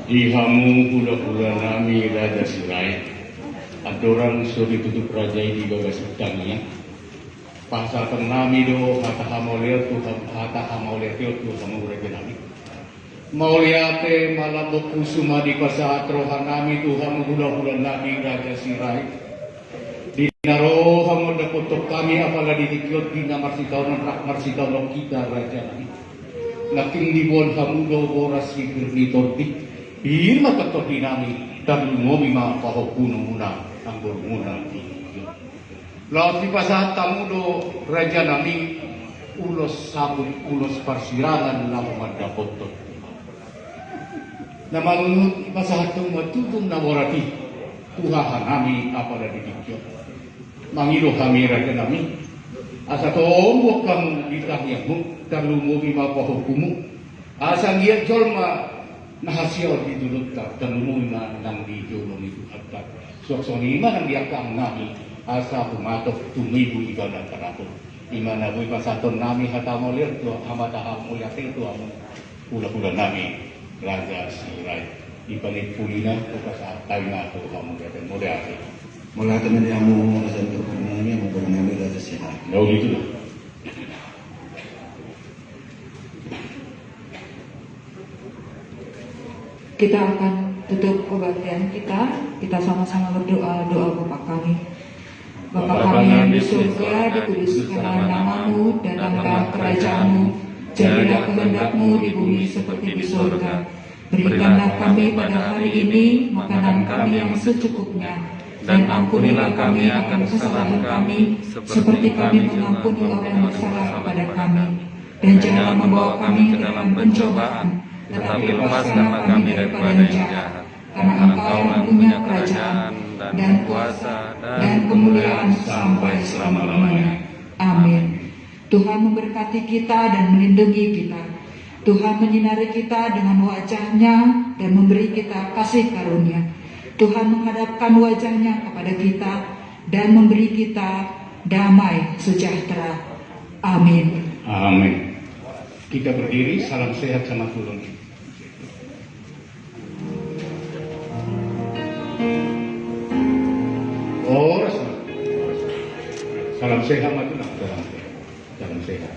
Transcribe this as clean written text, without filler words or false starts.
Ihamu hula-hula nami raja sirai, adorang suri tutup raja ini bagas utangnya. Pasatan nami do hata hamaulir tu hata hamaulir tu hamu raja nami. Mauliate malam kusuma di pasahat rohan nami tu hamu hula-hula nami raja sirai. Dinaro hamu dapotok kami apalagi dikiot dina marsitaw no kita raja nami. Naking dibuon hamu do boras ni tordi. Irma tetap dinami dan ngomi ma paho kuno muna ambor muna di laut di pasat tamu do raja nami ulos sabut ulos persirangan nama madapotot nama lunut pasat tu matutung naborati tuhahan nami apa dari dikyo mangido kami raja nami asa tombok kamu ditahyamu dan ngomi ma paho kumu asa giat jolma nahasiyaw di dulot ka dan lumuna nang di jolong itu hatta suaksong lima nang diakang nami asa pumatok tumibu ibadah karato imana bui pasaton nami hata molir tu hamata mulia itu amu pula-pula nami raja sirai ibalik pulina tu pasat taina tu kamu kata mulia mula teman amu asal tu nami amu nami raja sirai no gitu. Kita akan tutup kebaktian kita sama-sama berdoa, doa Bapa kami. Bapa kami yang di surga, dikuduskanlah namamu, datanglah kerajaanmu, jadilah kehendakmu di bumi seperti di surga. Berikanlah kami pada hari ini makanan kami yang secukupnya, dan ampunilah kami akan kesalahan kami, seperti kami mengampuni orang yang bersalah kepada kami. Dan janganlah membawa kami ke dalam pencobaan, tetapi lepaskanlah kami daripada yang jahat. Karena Engkau yang punya kerajaan dan kuasa dan kemuliaan sampai selama-lamanya. Amin. Tuhan memberkati kita dan melindungi kita. Tuhan menyinari kita dengan wajah-Nya dan memberi kita kasih karunia. Tuhan menghadapkan wajah-Nya kepada kita dan memberi kita damai sejahtera. Amin. Amin. Kita berdiri, salam sehat sama Tuhan. Oh, Salam sehat itu nak salam sehat.